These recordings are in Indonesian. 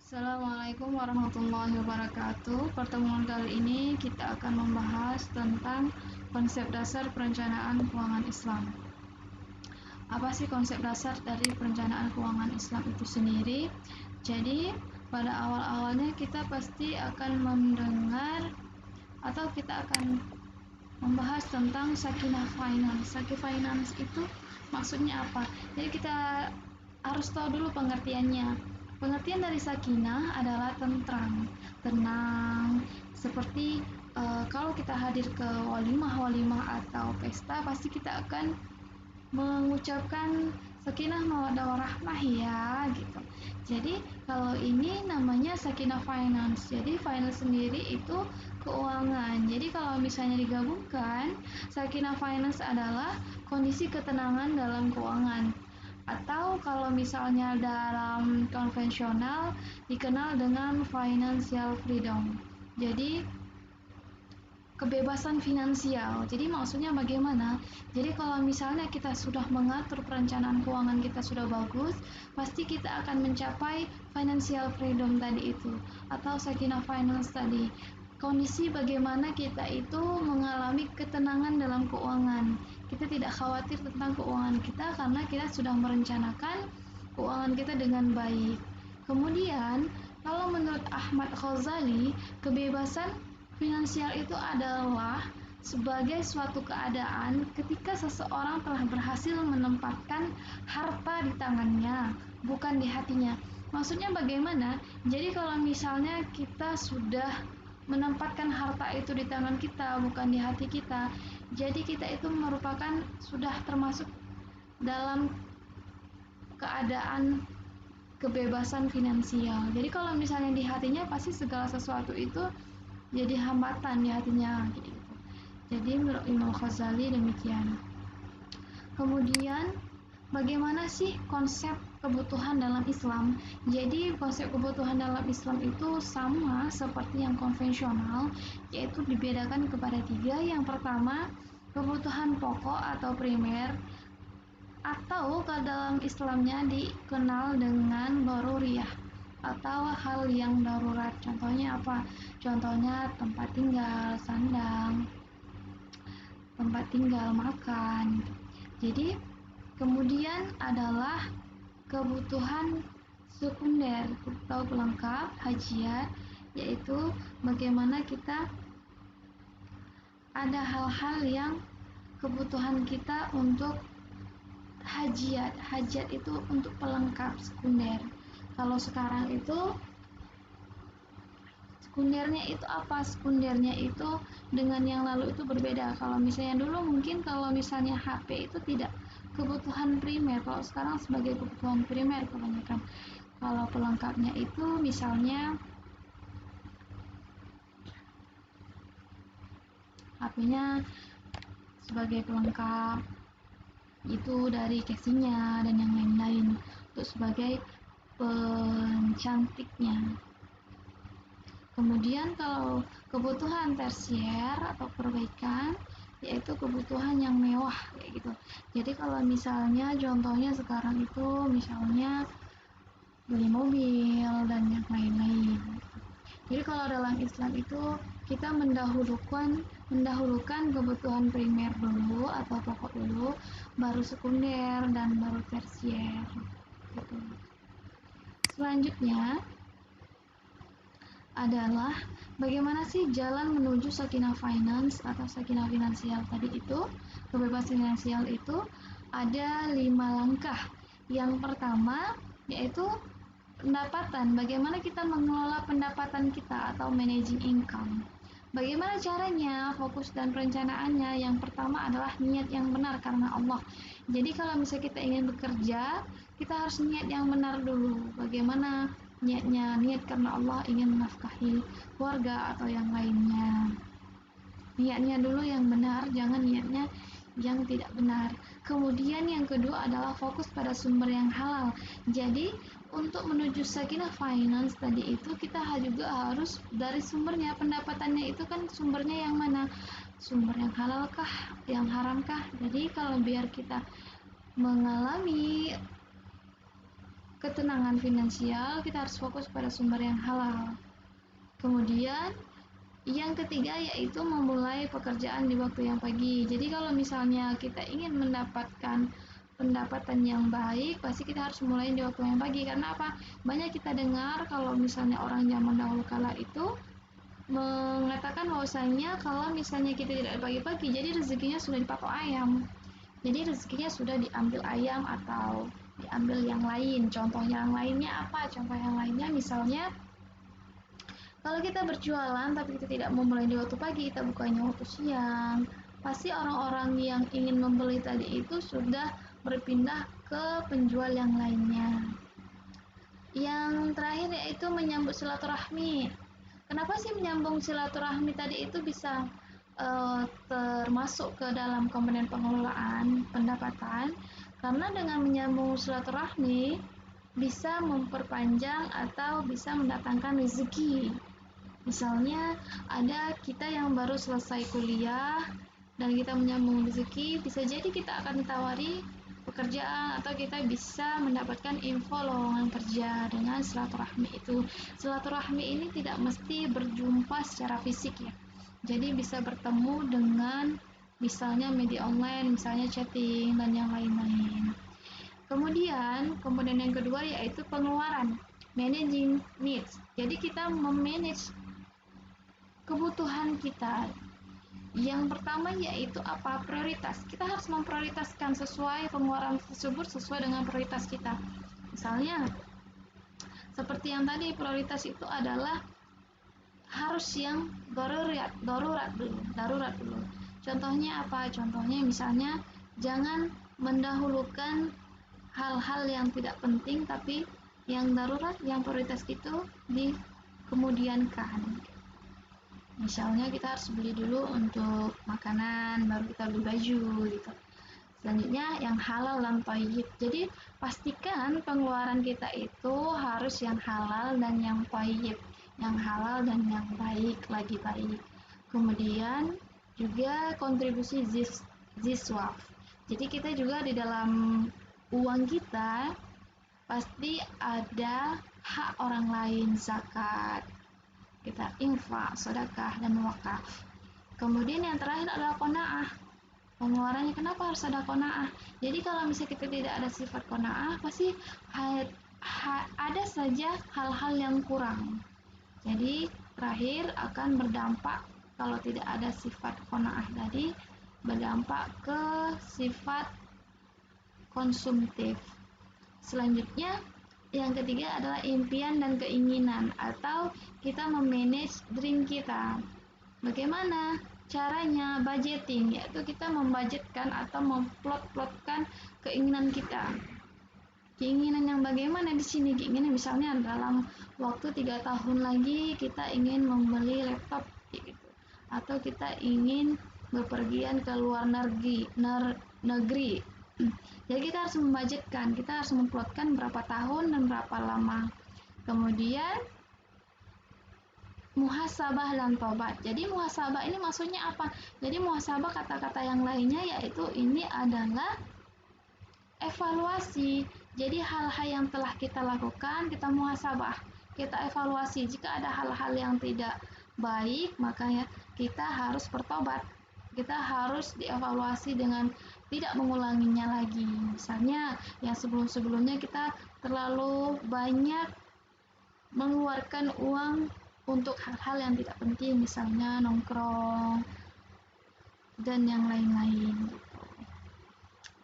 Assalamualaikum warahmatullahi wabarakatuh. Pertemuan kali ini kita akan membahas tentang konsep dasar perencanaan keuangan Islam. Apa sih konsep dasar dari perencanaan keuangan Islam itu sendiri? Jadi, pada awal-awalnya kita pasti akan mendengar atau kita akan membahas tentang Sakinah Finance. Sakinah Finance itu maksudnya apa? Jadi kita harus tahu dulu pengertiannya. Pengertian dari sakinah adalah tentram, tenang. Seperti kalau kita hadir ke walimah atau pesta, pasti kita akan mengucapkan sakinah mawaddah warahmah ya gitu. Jadi kalau ini namanya sakinah finance. Jadi finance sendiri itu keuangan. Jadi kalau misalnya digabungkan, sakinah finance adalah kondisi ketenangan dalam keuangan. Atau kalau misalnya dalam konvensional dikenal dengan financial freedom. Jadi kebebasan finansial. Jadi maksudnya bagaimana? Jadi kalau misalnya kita sudah mengatur perencanaan keuangan kita sudah bagus, pasti kita akan mencapai financial freedom tadi itu atau sakinah finance tadi. Kondisi bagaimana kita itu mengalami ketenangan dalam keuangan. Kita tidak khawatir tentang keuangan kita karena kita sudah merencanakan keuangan kita dengan baik. Kemudian, kalau menurut Ahmad Ghazali, kebebasan finansial itu adalah sebagai suatu keadaan ketika seseorang telah berhasil menempatkan harta di tangannya, bukan di hatinya. Maksudnya bagaimana? Jadi kalau misalnya kita sudah menempatkan harta itu di tangan kita, bukan di hati kita, jadi kita itu merupakan sudah termasuk dalam keadaan kebebasan finansial. Jadi kalau misalnya di hatinya pasti segala sesuatu itu jadi hambatan di hatinya gitu. Jadi menurut Imam Ghazali demikian. Kemudian bagaimana sih konsep kebutuhan dalam Islam? Jadi konsep kebutuhan dalam Islam itu sama seperti yang konvensional, yaitu dibedakan kepada 3. Yang pertama, kebutuhan pokok atau primer, atau kalau dalam Islamnya dikenal dengan daruriyah atau hal yang darurat. Contohnya apa? Contohnya tempat tinggal, sandang, tempat tinggal, makan. Jadi kemudian adalah kebutuhan sekunder atau pelengkap hajat, yaitu bagaimana kita ada hal-hal yang kebutuhan kita untuk hajat itu untuk pelengkap sekunder. Kalau sekarang itu sekundernya itu apa? Sekundernya itu dengan yang lalu itu berbeda. Kalau misalnya dulu mungkin kalau misalnya HP itu tidak kebutuhan primer, kalau sekarang sebagai kebutuhan primer kebanyakan. Kalau pelengkapnya itu misalnya HP-nya sebagai pelengkap itu dari casingnya dan yang lain-lain, untuk sebagai pencantiknya. Kemudian kalau kebutuhan tersier atau perbaikan, yaitu kebutuhan yang mewah kayak gitu. Jadi kalau misalnya contohnya sekarang itu misalnya beli mobil dan yang lain-lain. Jadi kalau dalam Islam itu kita mendahulukan kebutuhan primer dulu atau pokok dulu, baru sekunder dan baru tersier gitu. Selanjutnya adalah bagaimana sih jalan menuju sakinah finance atau sakinah finansial tadi itu. Kebebasan finansial itu ada 5 langkah. Yang pertama yaitu pendapatan. Bagaimana kita mengelola pendapatan kita atau managing income. Bagaimana caranya, fokus dan perencanaannya? Yang pertama adalah niat yang benar karena Allah. Jadi kalau misalnya kita ingin bekerja, kita harus niat yang benar dulu. Bagaimana niatnya? Niat karena Allah ingin menafkahi keluarga atau yang lainnya. Niatnya dulu yang benar, jangan niatnya yang tidak benar. Kemudian yang kedua adalah fokus pada sumber yang halal. Jadi untuk menuju sakinah finance tadi itu kita juga harus dari sumbernya, pendapatannya itu kan sumbernya yang mana? Sumber yang halal kah, yang haram kah? Jadi kalau biar kita mengalami ketenangan finansial, kita harus fokus pada sumber yang halal. Kemudian yang ketiga yaitu memulai pekerjaan di waktu yang pagi. Jadi kalau misalnya kita ingin mendapatkan pendapatan yang baik, pasti kita harus mulai di waktu yang pagi. Karena apa? Banyak kita dengar kalau misalnya orang zaman dahulu kala itu mengatakan bahwasanya kalau misalnya kita tidak pagi-pagi, jadi rezekinya sudah dipatok ayam. Jadi rezekinya sudah diambil ayam atau diambil yang lain. Contoh yang lainnya apa? Contoh yang lainnya misalnya kalau kita berjualan tapi kita tidak memulai di waktu pagi, kita bukanya waktu siang, pasti orang-orang yang ingin membeli tadi itu sudah berpindah ke penjual yang lainnya. Yang terakhir yaitu menyambut silaturahmi. Kenapa sih menyambung silaturahmi tadi itu bisa termasuk ke dalam komponen pengelolaan pendapatan? Karena dengan menyambung silaturahmi bisa memperpanjang atau bisa mendatangkan rezeki. Misalnya ada kita yang baru selesai kuliah dan kita menyambung rezeki, bisa jadi kita akan ditawari pekerjaan atau kita bisa mendapatkan info lowongan kerja dengan silaturahmi itu. Silaturahmi ini tidak mesti berjumpa secara fisik ya. Jadi bisa bertemu dengan misalnya media online, misalnya chatting dan yang lain-lain. Kemudian komponen yang kedua yaitu pengeluaran, managing needs. Jadi kita memanage kebutuhan kita. Yang pertama yaitu apa? Prioritas. Kita harus memprioritaskan sesuai pengeluaran tersebut sesuai dengan prioritas kita. Misalnya seperti yang tadi, prioritas itu adalah harus yang darurat dulu. Contohnya apa? Contohnya misalnya jangan mendahulukan hal-hal yang tidak penting, tapi yang darurat, yang prioritas itu dikemudiankan. Misalnya kita harus beli dulu untuk makanan, baru kita beli baju gitu. Selanjutnya yang halal dan thayyib. Jadi pastikan pengeluaran kita itu harus yang halal dan yang thayyib, yang halal dan yang baik, lagi baik. Kemudian juga kontribusi ziswaf. Jadi kita juga di dalam uang kita pasti ada hak orang lain, zakat, kita infak, sedekah, dan wakaf. Kemudian yang terakhir adalah qanaah. Pengeluarannya kenapa harus ada qanaah? Jadi kalau misalnya kita tidak ada sifat qanaah, pasti ada saja hal-hal yang kurang. Jadi terakhir akan berdampak kalau tidak ada sifat qanaah tadi, berdampak ke sifat konsumtif. Selanjutnya yang ketiga adalah impian dan keinginan atau kita memanage dream kita. Bagaimana caranya? Budgeting, yaitu kita membudgetkan atau memplot-plotkan keinginan kita. Keinginan yang bagaimana di sini? Keinginan misalnya dalam waktu 3 tahun lagi kita ingin membeli laptop gitu. Atau kita ingin bepergian ke luar negeri. Jadi kita harus membudgetkan, kita harus memplotkan berapa tahun dan berapa lama. Kemudian muhasabah dan tobat. Jadi muhasabah ini maksudnya apa? Jadi muhasabah kata-kata yang lainnya yaitu ini adalah evaluasi. Jadi hal-hal yang telah kita lakukan kita muhasabah, kita evaluasi. Jika ada hal-hal yang tidak baik, makanya kita harus bertobat. Kita harus dievaluasi dengan tidak mengulanginya lagi. Misalnya yang sebelum-sebelumnya kita terlalu banyak mengeluarkan uang untuk hal-hal yang tidak penting, misalnya nongkrong dan yang lain-lain gitu.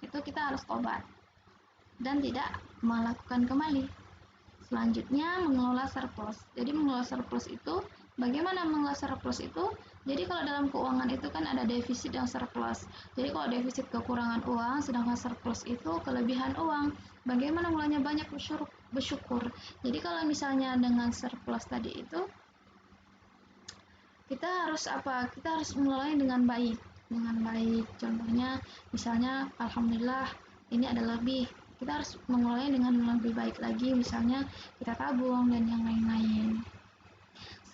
Itu kita harus tobat dan tidak melakukan kembali. Selanjutnya mengelola surplus. Jadi mengelola surplus itu, bagaimana mengelola surplus itu? Jadi kalau dalam keuangan itu kan ada defisit dan surplus. Jadi kalau defisit kekurangan uang, sedangkan surplus itu kelebihan uang. Bagaimana mulanya banyak bersyukur. Jadi kalau misalnya dengan surplus tadi itu, kita harus apa? Kita harus mengelolanya dengan baik. Dengan baik. Contohnya, misalnya, alhamdulillah ini ada lebih. Kita harus mengelolanya dengan lebih baik lagi, misalnya kita tabung dan yang lain-lain.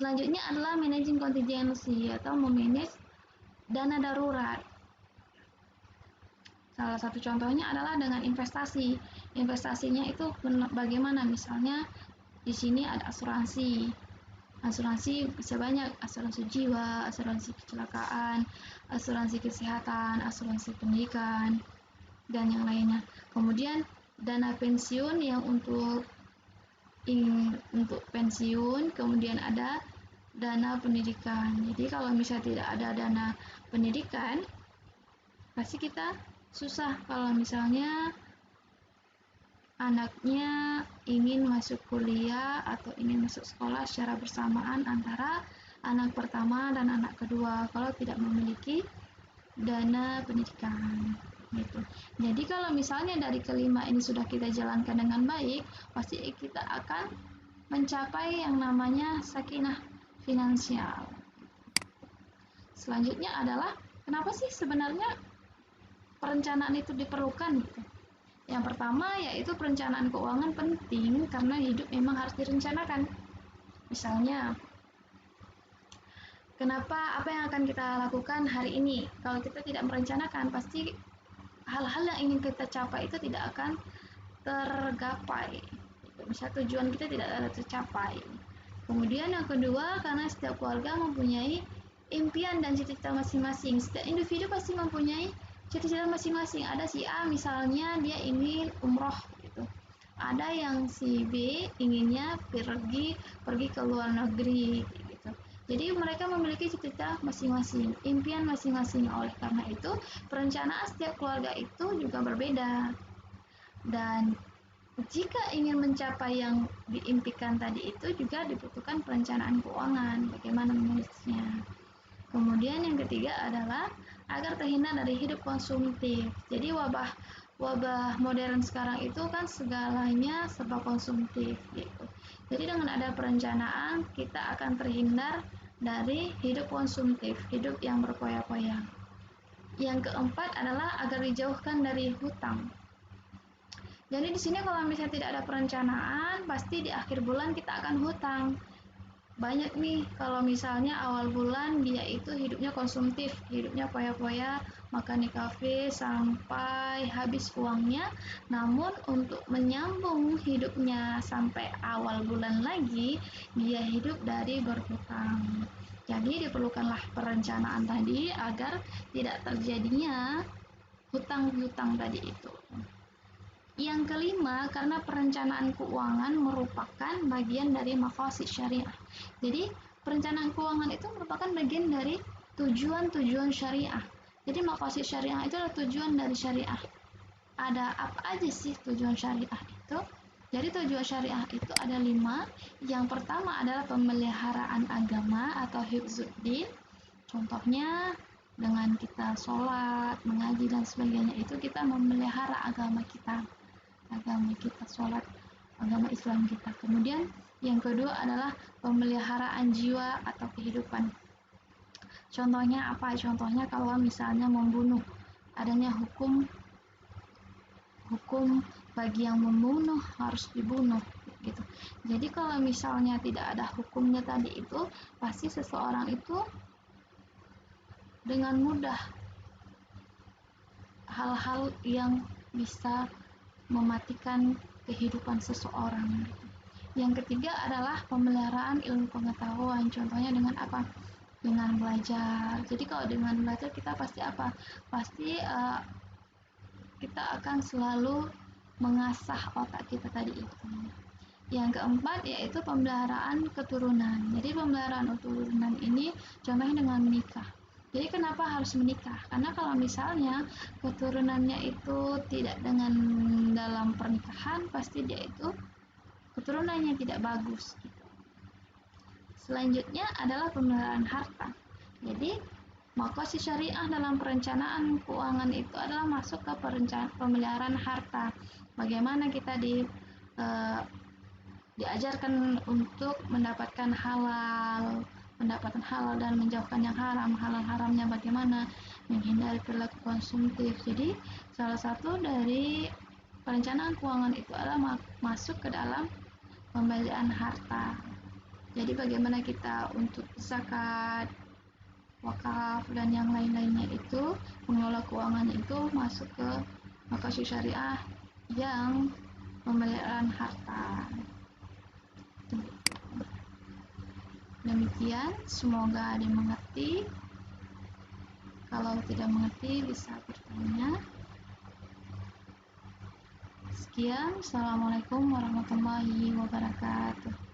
Selanjutnya adalah managing contingency atau memanage dana darurat. Salah satu contohnya adalah dengan investasi. investasinya itu bagaimana. Misalnya di sini ada asuransi bisa banyak, asuransi jiwa, asuransi kecelakaan, asuransi kesehatan, asuransi pendidikan, dan yang lainnya. Kemudian dana pensiun yang untuk pensiun, kemudian ada dana pendidikan. Jadi kalau misalnya tidak ada dana pendidikan, pasti kita susah kalau misalnya anaknya ingin masuk kuliah atau ingin masuk sekolah secara bersamaan antara anak pertama dan anak kedua kalau tidak memiliki dana pendidikan gitu. Jadi kalau misalnya dari kelima ini sudah kita jalankan dengan baik, pasti kita akan mencapai yang namanya sakinah finansial. Selanjutnya adalah kenapa sih sebenarnya perencanaan itu diperlukan gitu. Yang pertama yaitu perencanaan keuangan penting karena hidup memang harus direncanakan. Misalnya, apa yang akan kita lakukan hari ini? Kalau kita tidak merencanakan, pasti hal-hal yang ingin kita capai itu tidak akan tergapai. Misalnya tujuan kita tidak ada tercapai. Kemudian yang kedua, karena setiap keluarga mempunyai impian dan cita-cita masing-masing. Setiap individu pasti mempunyai cita-cita masing-masing. Ada si A misalnya dia ingin umroh gitu. Ada yang si B inginnya pergi ke luar negeri gitu. Jadi mereka memiliki cita-cita masing-masing, impian masing-masing. Oleh karena itu, perencanaan setiap keluarga itu juga berbeda. Dan jika ingin mencapai yang diimpikan tadi itu juga dibutuhkan perencanaan keuangan, bagaimana menulisnya. Kemudian yang ketiga adalah agar terhindar dari hidup konsumtif. Jadi wabah modern sekarang itu kan segalanya serba konsumtif gitu. Jadi dengan ada perencanaan kita akan terhindar dari hidup konsumtif, hidup yang berpoya-poya. Yang keempat adalah agar dijauhkan dari hutang. Jadi di sini kalau misalnya tidak ada perencanaan, pasti di akhir bulan kita akan hutang. Banyak nih kalau misalnya awal bulan dia itu hidupnya konsumtif, hidupnya poya-poya, makan di kafe sampai habis uangnya. Namun untuk menyambung hidupnya sampai awal bulan lagi, dia hidup dari berhutang. Jadi diperlukanlah perencanaan tadi agar tidak terjadinya hutang-hutang tadi itu. Yang kelima, karena perencanaan keuangan merupakan bagian dari maqasid syariah. Jadi, perencanaan keuangan itu merupakan bagian dari tujuan-tujuan syariah. Jadi, maqasid syariah itu adalah tujuan dari syariah. Ada apa aja sih tujuan syariah itu? Jadi, tujuan syariah itu ada 5. Yang pertama adalah pemeliharaan agama atau hifzuddin. Contohnya, dengan kita sholat, mengaji, dan sebagainya itu kita memelihara agama kita, sholat, agama Islam kita. Kemudian yang kedua adalah pemeliharaan jiwa atau kehidupan. Contohnya apa? Contohnya kalau misalnya membunuh, adanya hukum bagi yang membunuh harus dibunuh gitu. Jadi kalau misalnya tidak ada hukumnya tadi itu, pasti seseorang itu dengan mudah hal-hal yang bisa mematikan kehidupan seseorang. Yang ketiga adalah pemeliharaan ilmu pengetahuan. Contohnya dengan apa? Dengan belajar. Jadi kalau dengan belajar kita pasti apa? Pasti kita akan selalu mengasah otak kita tadi itu. Yang keempat yaitu pemeliharaan keturunan. Jadi pemeliharaan keturunan ini contohnya dengan menikah. Jadi kenapa harus menikah? Karena kalau misalnya keturunannya itu tidak dengan dalam pernikahan, pasti dia itu keturunannya tidak bagus gitu. Selanjutnya adalah pemeliharaan harta. Jadi maqasid syariah dalam perencanaan keuangan itu adalah masuk ke pemeliharaan harta. Bagaimana kita diajarkan untuk mendapatkan halal dan menjauhkan yang haram. Halal haramnya bagaimana? Menghindari perilaku konsumtif. Jadi salah satu dari perencanaan keuangan itu adalah masuk ke dalam pemeliharaan harta. Jadi bagaimana kita untuk zakat, wakaf, dan yang lain-lainnya itu, pengelola keuangan itu masuk ke maqasid syariah yang pemeliharaan harta. Demikian, semoga ada yang mengerti. Kalau tidak mengerti bisa bertanya. Sekian, Assalamualaikum warahmatullahi wabarakatuh.